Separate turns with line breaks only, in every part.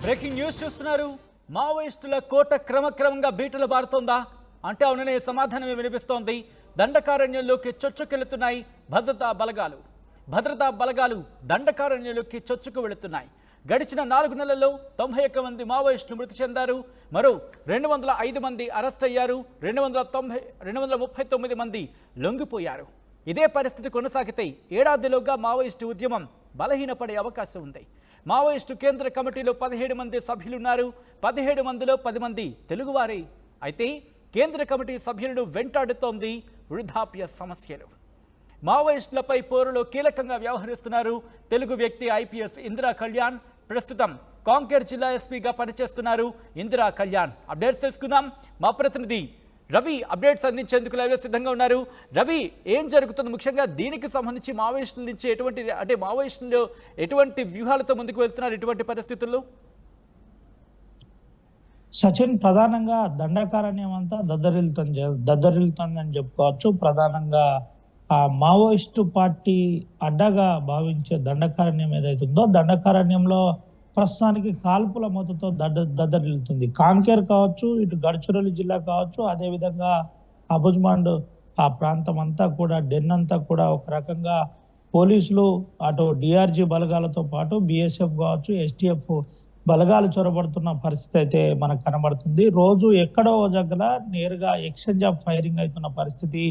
Breaking news చూస్తున్నారు. మావోయిస్టుల కోట క్రమక్రమంగా బీటలు బారుతోందా అంటే అవుననే సమాధానమే వినిపిస్తోంది. దండకారణ్యంలోకి చొచ్చుకెళ్తున్నాయి భద్రతా బలగాలు దండకారణ్యంలోకి చొచ్చుకు వెళుతున్నాయి. గడిచిన 4 నెలల్లో 91 మంది మావోయిస్టులు మృతి చెందారు. మరో 205 మంది అరెస్ట్ అయ్యారు. 239 మంది లొంగిపోయారు. ఇదే పరిస్థితి కొనసాగితే ఏడాదిలోగా మావోయిస్టు ఉద్యమం బలహీనపడే అవకాశం ఉంది. మావోయిస్టు కేంద్ర కమిటీలో 17 మంది సభ్యులున్నారు. 17 మందిలో 10 మంది తెలుగువారే. అయితే కేంద్ర కమిటీ సభ్యులను వెంటాడుతోంది వృద్ధాప్య సమస్యలు. మావోయిస్టులపై పోరులో కీలకంగా వ్యవహరిస్తున్నారు తెలుగు వ్యక్తి ఐపీఎస్ ఇందిరా కళ్యాణ్. ప్రస్తుతం కాంకేర్ జిల్లా ఎస్పీగా పనిచేస్తున్నారు ఇందిరా కళ్యాణ్. అప్డేట్స్ తెలుసుకుందాం. మా ప్రతినిధి రవి అప్డేట్స్ అందించేందుకు లైవ్లో సిద్ధంగా ఉన్నారు. రవి, ఏం జరుగుతుంది? ముఖ్యంగా దీనికి సంబంధించి మావోయిస్టుల నుంచి మావోయిస్టులు ఎటువంటి వ్యూహాలతో ముందుకు వెళ్తున్నారు ఇటువంటి పరిస్థితుల్లో?
సచిన్, ప్రధానంగా దండకారణ్యం అంతా దద్దరిల్లుతుందని చెప్పుకోవచ్చు. ప్రధానంగా ఆ మావోయిస్టు పార్టీ అడ్డగా భావించే దండకారణ్యం ఏదైతుందో దండకారణ్యంలో ప్రస్తుతానికి కాల్పుల మొదతో దద్దరిల్లుతుంది. కాంకేర్ కావచ్చు, ఇటు గడ్చిరోలి జిల్లా కావచ్చు, అదేవిధంగా అబుజ్మాండ్ ఆ ప్రాంతం అంతా కూడా, డెన్ అంతా కూడా ఒక రకంగా పోలీసులు అటు డిఆర్జీ బలగాలతో పాటు బిఎస్ఎఫ్ కావచ్చు, ఎస్టీఎఫ్ బలగాలు చొరబడుతున్న పరిస్థితి అయితే మనకు కనబడుతుంది. రోజు ఎక్కడో దగ్గర నేరుగా ఎక్స్చేంజ్ ఆఫ్ ఫైరింగ్ అవుతున్న పరిస్థితి.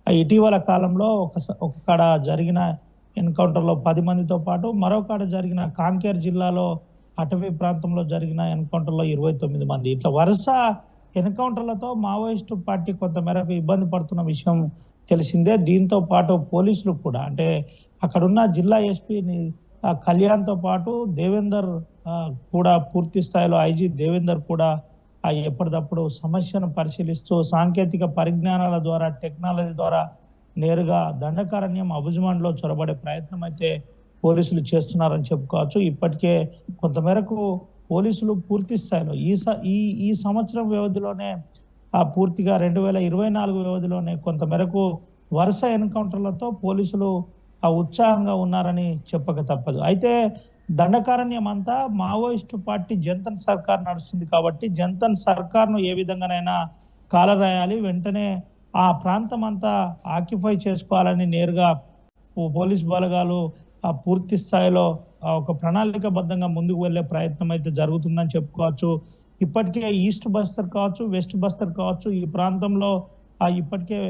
ఇటీవల కాలంలో ఒక్కడ జరిగిన ఎన్కౌంటర్లో 10 మందితో పాటు మరొకడ జరిగిన కాంకేర్ జిల్లాలో అటవీ ప్రాంతంలో జరిగిన ఎన్కౌంటర్లో 29 మంది. ఇట్లా వరుస ఎన్కౌంటర్లతో మావోయిస్టు పార్టీ కొంతమేరకు ఇబ్బంది పడుతున్న విషయం తెలిసిందే. దీంతో పాటు పోలీసులు కూడా, అంటే అక్కడున్న జిల్లా ఎస్పీని కళ్యాణ్తో పాటు దేవేందర్ కూడా, పూర్తి స్థాయిలో ఐజీ దేవేందర్ కూడా ఎప్పటికప్పుడు సమస్యను పరిశీలిస్తూ సాంకేతిక పరిజ్ఞానాల ద్వారా, టెక్నాలజీ ద్వారా నేరుగా దండకారణ్యం అబుజ్మాండ్లో చొరబడే ప్రయత్నం అయితే పోలీసులు చేస్తున్నారని చెప్పుకోవచ్చు. ఇప్పటికే కొంతమేరకు పోలీసులు పూర్తి స్థాయిలో ఈ సంవత్సరం వ్యవధిలోనే పూర్తిగా 2024 వ్యవధిలోనే కొంతమేరకు వరుస ఎన్కౌంటర్లతో పోలీసులు ఉత్సాహంగా ఉన్నారని చెప్పక తప్పదు. అయితే దండకారణ్యం అంతా మావోయిస్టు పార్టీ జంతన్ సర్కార్ నడుస్తుంది కాబట్టి జంతన్ సర్కార్ను ఏ విధంగానైనా కాలరాయాలి, వెంటనే ఆ ప్రాంతం అంతా ఆక్యుపై చేసుకోవాలని నేరుగా పోలీస్ బలగాలు పూర్తి స్థాయిలో ఒక ప్రణాళికబద్ధంగా ముందుకు వెళ్లే ప్రయత్నం అయితే జరుగుతుందని చెప్పుకోవచ్చు. ఇప్పటికే ఈస్ట్ బస్తర్ కావచ్చు, వెస్ట్ బస్తర్ కావచ్చు, ఈ ప్రాంతంలో ఇప్పటికే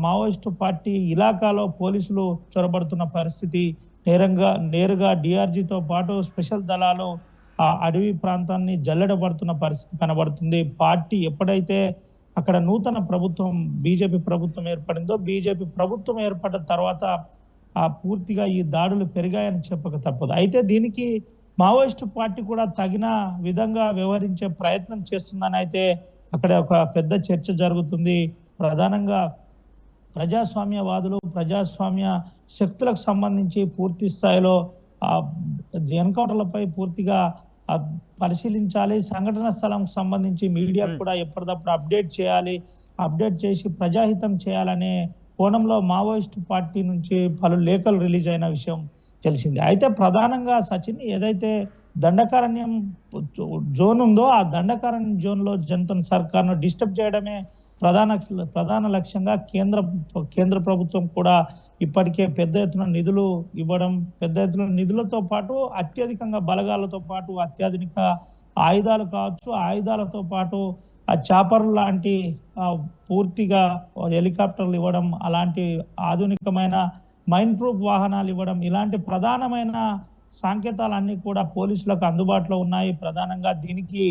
మావోయిస్టు పార్టీ ఇలాకాలో పోలీసులు చొరబడుతున్న పరిస్థితి. నేరుగా డిఆర్జీతో పాటు స్పెషల్ దళాలు ఆ అడవి ప్రాంతాన్ని జల్లెడబడుతున్న పరిస్థితి కనబడుతుంది. పార్టీ ఎప్పుడైతే అక్కడ నూతన ప్రభుత్వం, బీజేపీ ప్రభుత్వం ఏర్పడిందో, బీజేపీ ప్రభుత్వం ఏర్పడిన తర్వాత పూర్తిగా ఈ దాడులు పెరిగాయని చెప్పక తప్పదు. అయితే దీనికి మావోయిస్టు పార్టీ కూడా తగిన విధంగా వ్యవహరించే ప్రయత్నం చేస్తుందని అయితే అక్కడ ఒక పెద్ద చర్చ జరుగుతుంది. ప్రధానంగా ప్రజాస్వామ్యవాదులు, ప్రజాస్వామ్య శక్తులకు సంబంధించి పూర్తి స్థాయిలో ఎన్కౌంటర్లపై పూర్తిగా పరిశీలించాలి. సంఘటన స్థలం సంబంధించి మీడియా కూడా ఎప్పటికప్పుడు అప్డేట్ చేసి ప్రజాహితం చేయాలనే కోణంలో మావోయిస్టు పార్టీ నుంచి పలు లేఖలు రిలీజ్ అయిన విషయం తెలిసింది. అయితే ప్రధానంగా సచిన్, ఏదైతే దండకారణ్యం జోన్ ఉందో ఆ దండకారణ్యం జోన్లో జంతన్ సర్కార్ను డిస్టర్బ్ చేయడమే ప్రధాన లక్ష్యంగా కేంద్ర ప్రభుత్వం కూడా ఇప్పటికే పెద్ద ఎత్తున నిధులు ఇవ్వడం, పెద్ద ఎత్తున నిధులతో పాటు అత్యధికంగా బలగాలతో పాటు అత్యాధునిక ఆయుధాలు కావచ్చు, ఆయుధాలతో పాటు చాపర్లు లాంటి పూర్తిగా హెలికాప్టర్లు ఇవ్వడం, అలాంటి ఆధునికమైన మైన్ ప్రూఫ్ వాహనాలు ఇవ్వడం, ఇలాంటి ప్రధానమైన సంకేతాలన్నీ కూడా పోలీసులకు అందుబాటులో ఉన్నాయి. ప్రధానంగా దీనికి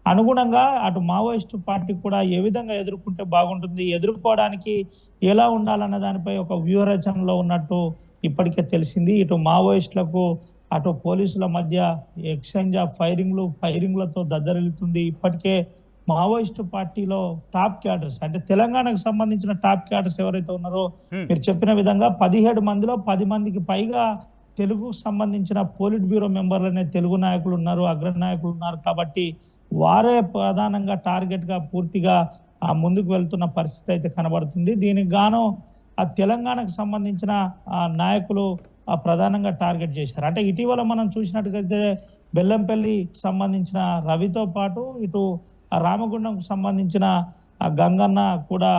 అనుగుణంగా అటు మావోయిస్టు పార్టీ కూడా ఏ విధంగా ఎదుర్కొంటే బాగుంటుంది, ఎదుర్కోవడానికి ఎలా ఉండాలన్న దానిపై ఒక వ్యూహరచనలో ఉన్నట్టు ఇప్పటికే తెలిసింది. ఇటు మావోయిస్టులకు అటు పోలీసుల మధ్య ఎక్స్చేంజ్ ఆఫ్ ఫైరింగ్లతో దద్దరిల్లుతుంది. ఇప్పటికే మావోయిస్టు పార్టీలో టాప్ క్యాడర్స్, అంటే తెలంగాణకు సంబంధించిన టాప్ క్యాడర్స్ ఎవరైతే ఉన్నారో, మీరు చెప్పిన విధంగా 17 మందిలో 10 మందికి పైగా తెలుగుకు సంబంధించిన పోలిట్ బ్యూరో మెంబర్లనే తెలుగు నాయకులు ఉన్నారు, అగ్రనాయకులు ఉన్నారు. కాబట్టి వారే ప్రధానంగా టార్గెట్ గా పూర్తిగా ముందుకు వెళ్తున్న పరిస్థితి అయితే కనబడుతుంది. దీనికి గాను తెలంగాణకు సంబంధించిన నాయకులు ప్రధానంగా టార్గెట్ చేశారు. అంటే ఇటీవల మనం చూసినట్టుగైతే బెల్లంపల్లి సంబంధించిన రవితో పాటు ఇటు రామగుండంకు సంబంధించిన గంగన్న కూడా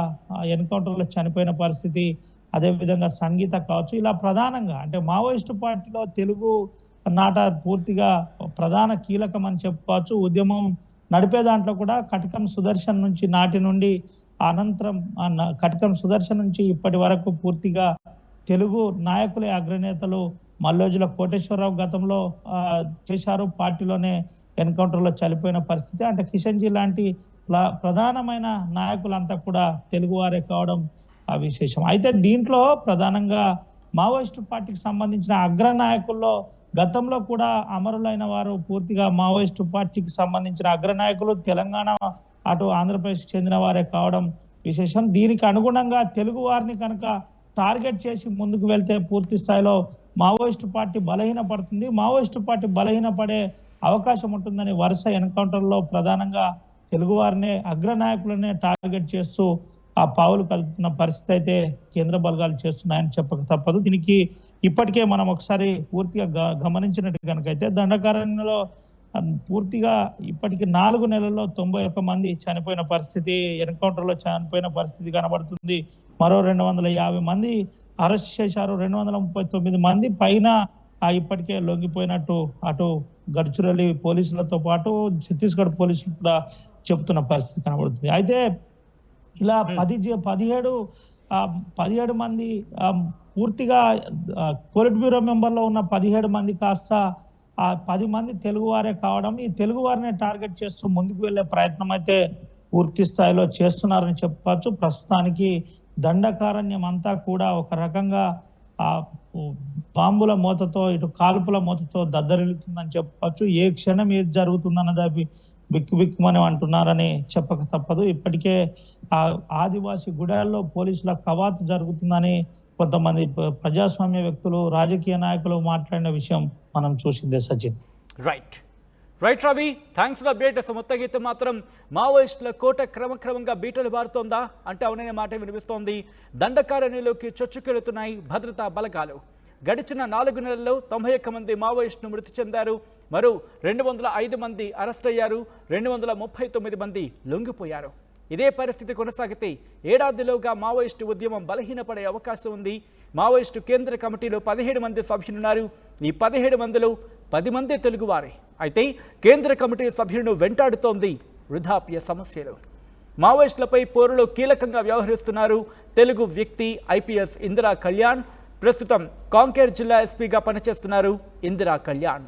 ఎన్కౌంటర్లో చనిపోయిన పరిస్థితి, అదేవిధంగా సంగీత కావచ్చు. ఇలా ప్రధానంగా అంటే మావోయిస్టు పార్టీలో తెలుగు నాట పూర్తిగా ప్రధాన కీలకం అని చెప్పుకోవచ్చు. ఉద్యమం నడిపే దాంట్లో కూడా కటకం సుదర్శన్ నుంచి నాటి నుండి అనంతరం కటకం సుదర్శన్ నుంచి ఇప్పటి వరకు పూర్తిగా తెలుగు నాయకులే అగ్రనేతలు. మల్లోజుల కోటేశ్వరరావు గతంలో చేశారు, పార్టీలోనే ఎన్కౌంటర్లో చనిపోయిన పరిస్థితి. అంటే కిషన్జీ లాంటి ప్రధానమైన నాయకులంతా కూడా తెలుగువారే కావడం విశేషం. అయితే దీంట్లో ప్రధానంగా మావోయిస్టు పార్టీకి సంబంధించిన అగ్ర నాయకుల్లో గతంలో కూడా అమరులైన వారు పూర్తిగా మావోయిస్టు పార్టీకి సంబంధించిన అగ్రనాయకులు తెలంగాణ అటు ఆంధ్రప్రదేశ్ చెందిన వారే కావడం విశేషం. దీనికి అనుగుణంగా తెలుగు వారిని కనుక టార్గెట్ చేసి ముందుకు వెళ్తే పూర్తి స్థాయిలో మావోయిస్టు పార్టీ బలహీనపడుతుంది. మావోయిస్టు పార్టీ బలహీనపడే అవకాశం ఉంటుందని వరుస ఎన్కౌంటర్లో ప్రధానంగా తెలుగు వారినే అగ్రనాయకులనే టార్గెట్ చేస్తూ ఆ పావులు కలుపుతున్న పరిస్థితి అయితే కేంద్ర బలగాలు చేస్తున్నాయని చెప్పక తప్పదు. దీనికి ఇప్పటికే మనం ఒకసారి పూర్తిగా గమనించినట్టు కనుకైతే దండకారణ్యంలో పూర్తిగా ఇప్పటికి 4 నెలల్లో 91 మంది చనిపోయిన పరిస్థితి, ఎన్కౌంటర్లో చనిపోయిన పరిస్థితి కనబడుతుంది. మరో 250 మంది అరెస్ట్ చేశారు. 239 మంది పైన ఇప్పటికే లొంగిపోయినట్టు అటు గడ్చిరోలి పోలీసులతో పాటు ఛత్తీస్గఢ్ పోలీసులు కూడా చెబుతున్న పరిస్థితి కనబడుతుంది. అయితే ఇలా 17 మంది పూర్తిగా పోలిట్ బ్యూరో మెంబర్లో ఉన్న 17 మంది కాస్త 10 మంది తెలుగువారే కావడం, ఈ తెలుగువారిని టార్గెట్ చేస్తూ ముందుకు వెళ్లే ప్రయత్నం అయితే పూర్తి స్థాయిలో చేస్తున్నారని చెప్పుకోవచ్చు. ప్రస్తుతానికి దండకారణ్యం అంతా కూడా ఒక రకంగా బాంబుల మూతతో ఇటు కాల్పుల మూతతో దద్దరిల్లుతుందని చెప్పుకోవచ్చు. ఏ క్షణం ఏది జరుగుతుందన్నది బిక్కుమని అంటున్నారని చెప్పక తప్పదు. ఇప్పటికే ఆదివాసీ గుడాల్లో పోలీసుల కవాతు జరుగుతుందని కొంతమంది ప్రజాస్వామ్య వ్యక్తులు, రాజకీయ నాయకులు మాట్లాడిన విషయం మనం చూసిందే Sachin.
Right Ravi, thanks for update. అసలు మొత్తం అయితే మాత్రం మావోయిస్టుల కోట క్రమక్రమంగా బీటలు బారుతోందా అంటే అవుననే మాట వినిపిస్తోంది. దండకారణ్యంలోకి చొచ్చుకెళ్తున్నాయి భద్రతా బలగాలు. గడిచిన 4 నెలల్లో 91 మంది మావోయిస్టులు మృతి చెందారు. మరో 205 మంది అరెస్ట్ అయ్యారు. 239 మంది లొంగిపోయారు. ఇదే పరిస్థితి కొనసాగితే ఏడాదిలోగా మావోయిస్టు ఉద్యమం బలహీనపడే అవకాశం ఉంది. మావోయిస్టు కేంద్ర కమిటీలో 17 మంది సభ్యులున్నారు. ఈ 17 మందిలో 10 మంది తెలుగువారే. అయితే కేంద్ర కమిటీ సభ్యులను వెంటాడుతోంది వృద్ధాప్య సమస్యలు. మావోయిస్టులపై పోరులో కీలకంగా వ్యవహరిస్తున్నారు తెలుగు వ్యక్తి ఐపీఎస్ ఇందిరా కళ్యాణ్. ప్రస్తుతం కాంకేర్ జిల్లా ఎస్పీగా పనిచేస్తున్నారు ఇందిరా కళ్యాణ్.